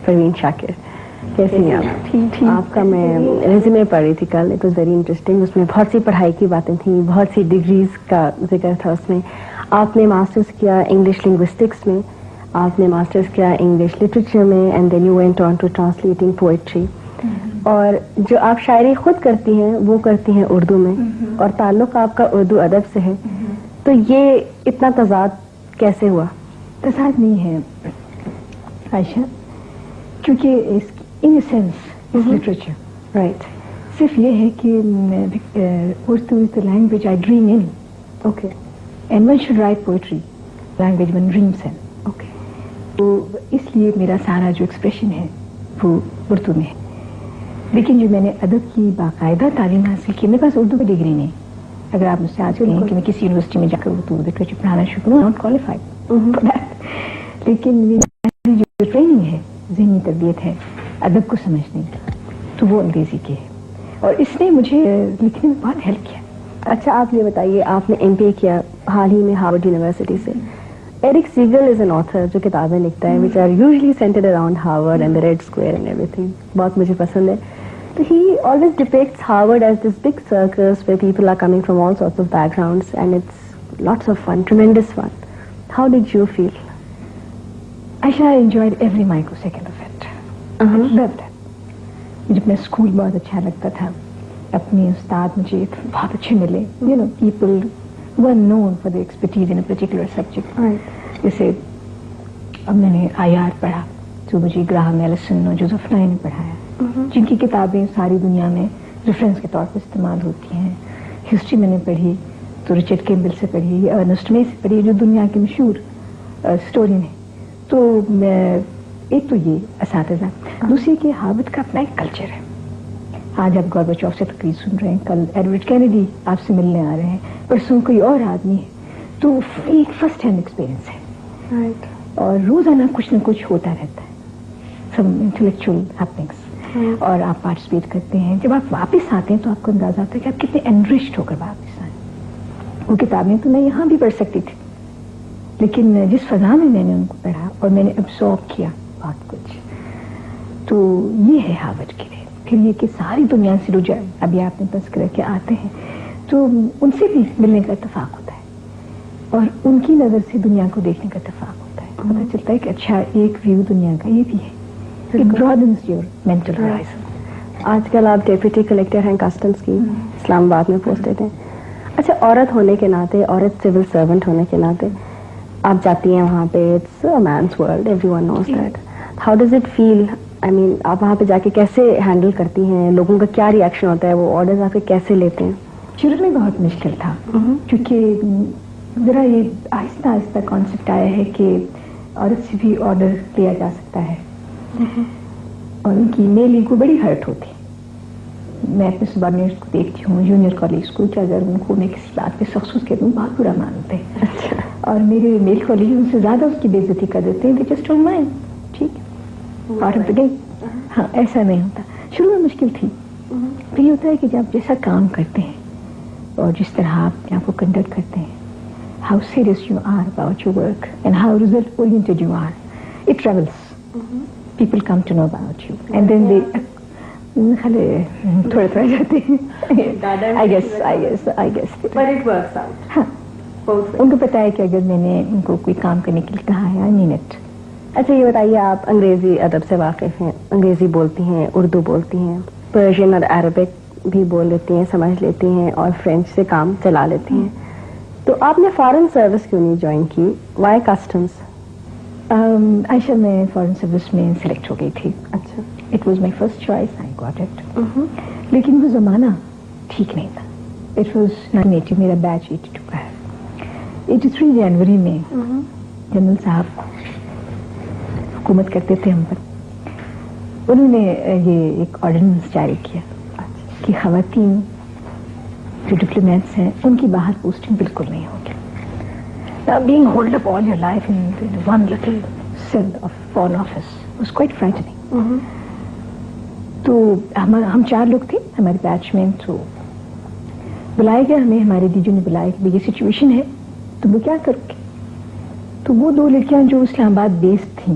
پروین شاکر. کیسی ہیں آپ؟ ٹھیک. آپ کا میں ریزیومے پڑھ رہی تھی کل, اٹ واز ویری انٹرسٹنگ. اس میں بہت سی پڑھائی کی باتیں تھیں, بہت سی ڈگریز کا ذکر تھا اس میں. آپ نے ماسٹرز کیا انگلش لنگوسٹکس میں, آپ نے ماسٹرز کیا انگلش لٹریچر میں, and then you went on to translating poetry. اور جو آپ شاعری خود کرتی ہیں وہ کرتی ہیں اردو میں, اور تعلق آپ کا اردو ادب سے ہے. تو یہ اتنا تضاد کیسے ہوا؟ تضاد نہیں ہے عائشہ, کیونکہ اس in sense is literature. Right. صرف یہ ہے کہ Urdu is the language I dream in. Okay. And one should write poetry language one dreams in. Okay. تو اس لیے میرا سارا جو ایکسپریشن ہے وہ اردو میں ہے. لیکن جو میں نے ادب کی باقاعدہ تعلیم حاصل کی, میرے پاس اردو کی ڈگری نہیں. اگر آپ مجھ سے آج کہیں کہ میں کسی یونیورسٹی میں جا کر اردو لٹریچر پڑھانا شروع کروں, ناٹ کوالیفائڈ. لیکن میری جو ٹریننگ ہے, ذہنی تربیت ہے ادب کو سمجھنے کی, تو وہ انگریزی کی ہے, اور اس نے مجھے لکھنے میں بہت ہیلپ کیا. اچھا, آپ یہ بتائیے, آپ نے ایم پی اے کیا حال ہی میں ہارورڈ یونیورسٹی سے. Erich Segal is an author جو کتابیں لکھتا ہے which are usually centered around Harvard and the Red Square and everything. بہت مجھے پسند ہے. So he always depicts Harvard as this big circus where people are coming from all sorts of backgrounds and it's lots of fun, tremendous fun. How did you feel? Aisha, I enjoyed every microsecond of it. I loved it. مجھے اپنا school بہت اچھا لگتا تھا, اپنے استاد مجھے بہت اچھے ملے. You know, people were known for their expertise in a particular subject. جیسے اب میں نے آئی آر پڑھا جو مجھے گراہم ایلسن اور جوزف نائن نے پڑھایا, جن کی کتابیں ساری دنیا میں ریفرنس کے طور پر استعمال ہوتی ہیں. ہسٹری میں نے پڑھی تو رچرڈ کیمبل سے پڑھی, ارنسٹ مے سے پڑھی, جو دنیا کے مشہور ہسٹورین ہیں. تو ایک تو یہ اساتذہ, دوسری کہ ہارورڈ کا اپنا ایک کلچر ہے. آج آپ گورباچوف سے تقریر سن رہے ہیں, کل ایڈورڈ کینیڈی آپ سے ملنے آ رہے ہیں, پرسوں کوئی اور آدمی ہے. تو ایک فرسٹ ہینڈ ایکسپیرئنس ہے, اور روزانہ کچھ نہ کچھ ہوتا رہتا ہے, سم انٹلیکچوئل ہیپننگس, اور آپ پارٹیسپیٹ کرتے ہیں. جب آپ واپس آتے ہیں تو آپ کو اندازہ ہوتا ہے کہ آپ کتنے انرچڈ ہو کر واپس آئے. وہ کتابیں تو میں یہاں بھی پڑھ سکتی تھی, لیکن جس فضا میں نے ان کو پڑھا اور میں نے ابزارب کیا بہت کچھ, تو یہ ہے ہارورڈ کے لیے. پھر یہ کہ ساری دنیا سے رجوع ابھی آپ نے تذکرہ کے آتے ہیں, تو ان سے بھی ملنے کا اتفاق ہوتا ہے, اور ان کی نظر سے دنیا کو دیکھنے کا اتفاق ہوتا ہے. پتہ چلتا ہے کہ اچھا ایک ویو دنیا کا یہ بھی ہے. It broadens your mental horizon. آج کل آپ ڈیپٹی کلیکٹر ہیں کسٹمز کی, اسلام آباد میں پوسٹڈ ہیں. اچھا, عورت ہونے کے ناطے, عورت سول سرونٹ ہونے کے ناطے آپ جاتی ہیں وہاں پہ, it's a man's world, everyone knows that. How does it feel? I mean, آپ وہاں پہ جا کے کیسے ہینڈل کرتی ہیں, لوگوں کا کیا ریئیکشن ہوتا ہے, وہ آرڈرز آپ کے کیسے لیتے ہیں؟ شروع میں بہت مشکل تھا, کیونکہ ذرا یہ آہستہ آہستہ کانسیپٹ آیا ہے کہ عورت سے بھی آرڈر لیا جا سکتا ہے, اور ان کی میل ایگو بڑی ہرٹ ہوتی. میں اپنے سبارڈینیٹس کو دیکھتی ہوں جونیئر کالج کو, کہ اگر ان کو میں کسی بات پہ سخصوص کہہ دوں بہت برا مانتے ہیں, اور میرے میل کالج ان سے زیادہ اس کی بے عزتی کر دیتے ہیں. دے جسٹ ڈونٹ مائنڈ, ٹھیک ہے, پارٹ آف دا گیم. ہاں, ایسا نہیں ہوتا. شروع میں مشکل تھی. پھر یہ ہوتا ہے کہ جب جیسا کام کرتے ہیں اور جس طرح آپ اپنے آپ کو کنڈکٹ کرتے ہیں, how serious you are about your work and how result oriented you are, it travels. People come to know about you and then they تھوڑے تھوڑے جاتے ہیں. I guess But it works out. ہاں, ان کو پتا ہے کہ اگر میں نے ان کو کوئی کام کرنے کے لیے کہا ہے, I mean it. اچھا, یہ بتائیے, آپ انگریزی ادب سے واقف ہیں, انگریزی بولتی ہیں, اردو بولتی ہیں, پرشین اور عربک بھی بول لیتی ہیں, سمجھ لیتی ہیں, اور فرینچ سے کام چلا لیتی ہیں. تو آپ نے فارن سروس کیوں نہیں جوائن کی؟ Y customs? عائشہ, میں فارن سروس میں سلیکٹ ہو گئی تھی. اچھا. It was my first choice, I got it. لیکن وہ زمانہ ٹھیک نہیں تھا. اٹ واز 1980, میرا بیچ 82 کا ہے. 83 جنوری میں جنرل صاحب حکومت کرتے تھے ہم پر, انہوں نے یہ ایک آرڈیننس جاری کیا کہ خواتین جو ڈپلومیٹس ہیں ان کی باہر پوسٹنگ بالکل نہیں ہوگی. Being holed up all your life in one little cell of foreign office was quite frightening. تو ہم 4 لوگ تھے ہمارے بیچ میں, تو بلائے گئے ہمیں, ہمارے دیجو نے بلایا کہ یہ سچویشن ہے تو وہ کیا کرو گے. تو وہ 2 لڑکیاں جو اسلام آباد بیسڈ تھیں,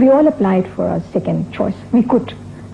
we all applied for our second choice. We could,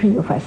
3 of us.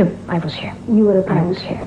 No, I was here. You were I was here.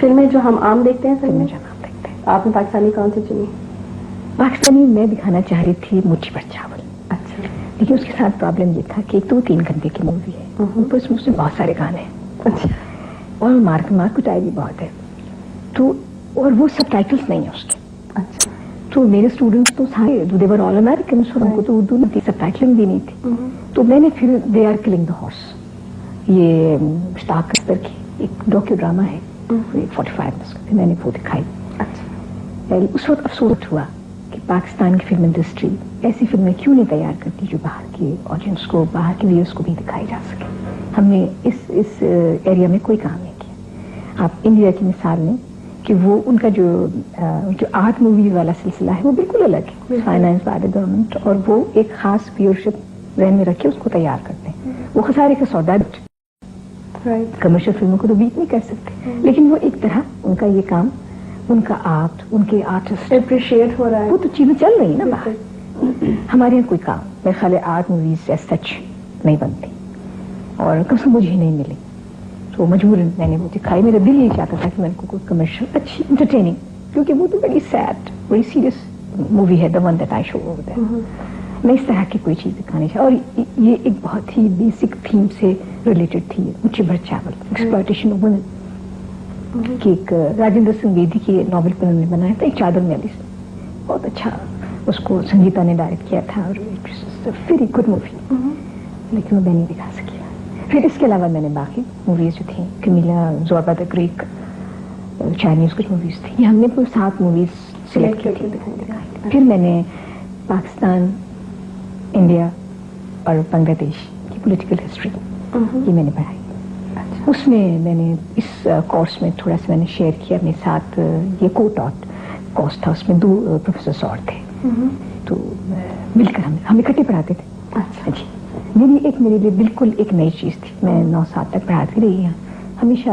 فلمیں جو ہم عام دیکھتے ہیں فلمیں جو ہم عام دیکھتے ہیں. آپ نے پاکستانی کون سی چنی؟ پاکستانی میں دکھانا چاہ رہی تھی مٹھی بھر چاول. اچھا. لیکن اس کے ساتھ پرابلم یہ تھا کہ ایک تو 3 گھنٹے کی مووی ہے, اوپر سے مجھ سے بہت سارے گانے ہیں. اچھا. اور مارک ٹائی بھی بہت ہے, تو اور وہ سب ٹائٹلس نہیں ہیں اس کے. اچھا. تو میرے اسٹوڈنٹس تو سارے دیور آل امیرکن, ان کو تو اردو نہیں تھی, سب ٹائٹلنگ بھی نہیں تھی. تو میں نے پھر they are killing the horse, یہ مشتاق اختر کی ایک ڈاکیو ڈرامہ ہے, 45 منٹس کا, میں نے وہ دکھائی. اچھا. اس وقت افسوس ہوا کہ پاکستان کی فلم انڈسٹری ایسی فلمیں کیوں نہیں تیار کرتی جو باہر کے آڈینس کو, باہر کے ویورز کو بھی دکھائی جا سکے. ہم نے اس ایریا میں کوئی کام نہیں کیا. آپ انڈیا کی مثال لیں کہ وہ ان کا جو آرٹ موویز والا سلسلہ ہے وہ بالکل الگ ہے, فائنانس بائی گورنمنٹ, اور وہ ایک خاص ویورشپ ذہن میں رکھ کے اس کو تیار کرتے ہیں. وہ خسارے کا سودا, کمرشل فلموں کو تو بیٹ نہیں کر سکتے, لیکن وہ ایک طرح ان کا یہ کام, ان کا آرٹ, ان کے آرٹسٹ اپریشیٹ ہو رہا ہے, وہ تو چیزیں چل رہی ہیں نا باہر. ہمارے یہاں کوئی کام میرے خیال ہے آرٹ موویز ایز سچ نہیں بنتی, اور کم سے کم مجھے نہیں ملی, تو مجبوراً میں نے وہ دکھائی. میرا دل یہ چاہتا تھا کہ میں کو کوئی کمرشل اچھی انٹرٹیننگ, کیونکہ وہ تو بڑی سیڈ, بڑی سیریس مووی ہے, the one that I show over there. میں اس طرح کی کوئی چیز دکھانی چاہیے, اور یہ ایک بہت ہی بیسک تھیم سے ریلیٹڈ تھی, مٹھی بھر چاول, ایکسپلائٹیشن آف وومن, کہ ایک راجندر سنگھ بیدی کی ناول پر انہوں نے بنایا تھا, ایک چادر میں علی سے, بہت اچھا اس کو سنگیتا نے ڈائریکٹ کیا تھا, اور ویری گڈ مووی, لیکن وہ میں نہیں دکھا سکی. پھر اس کے علاوہ میں نے باقی موویز جو تھیں, کمیلا, زوابا دا گریک, چائنیز کچھ موویز تھیں, یہ ہم نے پورے 7 موویز سلیکٹ کی تھی. پھر میں نے پاکستان, انڈیا اور بنگلہ دیش کی پولیٹیکل ہسٹری یہ میں نے پڑھائی. اس میں نے اس کورس میں تھوڑا سا میں نے شیئر کیا اپنے ساتھ, یہ کو ٹاٹ کورس تھا, اس میں 2 پروفیسرس اور تھے, تو مل کر ہم اکٹھے پڑھاتے تھے. اچھا جی. میرے لیے بالکل ایک نئی چیز تھی, میں 9 سال تک پڑھاتی رہی ہوں, ہمیشہ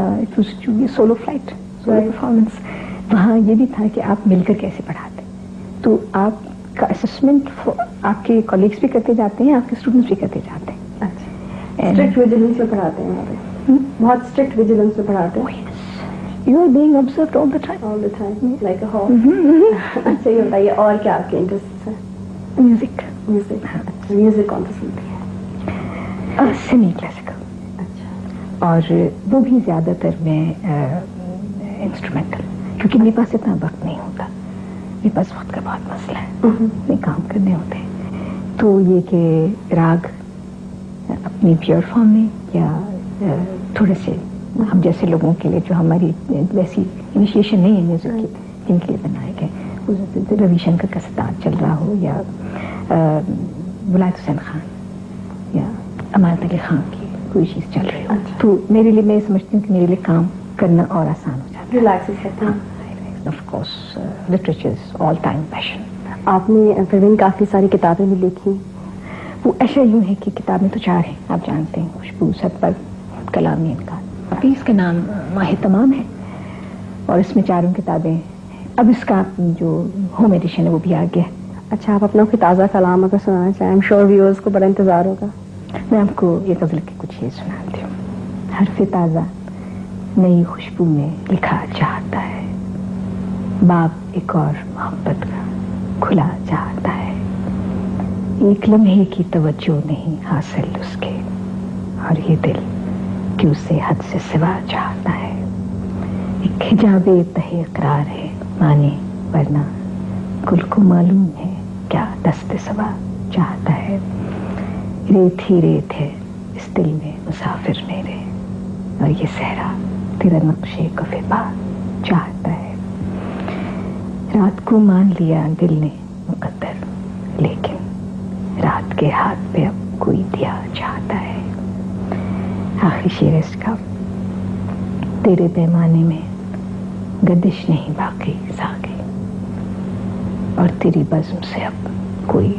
سولو فلائٹ, سولو پرفارمنس. وہاں یہ بھی تھا کہ آپ مل کر کیسے پڑھاتے, تو آپ کا اسسمنٹ آپ کے کولیگس بھی کرتے جاتے ہیں, آپ کے اسٹوڈنٹس بھی کرتے جاتے ہیں. اچھا. اسٹرکٹ ویجیلنس میں پڑھاتے ہیں, بہت اسٹرکٹ ویجیلنس میں پڑھاتے ہیں. You are being observed all the time. All the time, like a hawk. اچھا, یہ بتائیے اور کیا آپ کے انٹرسٹ ہے؟ میوزک. میوزک کون سا سنتی ہے؟ Semi classical. اچھا. اور وہ بھی زیادہ تر میں انسٹرومینٹل, کیونکہ میرے پاس اتنا وقت نہیں ہوتا, میرے پاس وقت کا بہت مسئلہ ہے, اتنے کام کرنے ہوتے ہیں. تو یہ کہ راگ اپنی پیور فارم میں, یا تھوڑے سے ہم جیسے لوگوں کے لیے جو ہماری ویسی انیشیشن نہیں ہے میوزک کی, جن کے لیے بنائے گئے, روی شنکر کا ستار چل رہا ہو, یا ولایت حسین خان یا امانت علی خان کی کوئی چیز چل رہی ہو, تو میرے لیے, میں سمجھتی ہوں کہ میرے لیے کام کرنا اور آسان ہو جاتا ہے. ریلیکس کرتے ہیں. Of course literature is all time passion. آپ نے پروین کافی ساری کتابیں بھی لکھی. وہ ایسا یوں ہے کہ کتابیں تو 4 ہیں, آپ جانتے ہیں, خوشبو, سطور, کلامی, انکار. اس کا نام ماہ تمام ہے, اور اس میں 4 کتابیں. اب اس کا جو ہوم ایڈیشن ہے وہ بھی آ گیا. اچھا, آپ اپنا کوئی تازہ کلام اگر سنانا چاہیں, I'm sure viewers کو بڑا انتظار ہوگا. میں آپ کو یہ غزل کی کچھ یہ سناتی ہوں. حرف تازہ نئی خوشبو میں لکھا چاہتا ہے, باب ایک اور محبت کا کھلا چاہتا ہے. ایک لمحے کی توجہ نہیں حاصل اس کے, اور یہ دل کہ اسے حد سے سوا چاہتا ہے. ایک حجاب تہ اقرار ہے مانے, ورنہ کل کو معلوم ہے کیا دست سوا چاہتا ہے. ریت ہی ریت ہے اس دل میں مسافر میرے, اور یہ صحرا تیرا نقشے کفِ پا چاہتا ہے. رات کو مان لیا دل نے مقدر, لیکن رات کے ہاتھ پہ اب کوئی دیا چاہتا ہے. آخری شعر اس کا, تیرے پیمانے میں گردش نہیں باقی ساقی, اور تیری بزم سے اب کوئی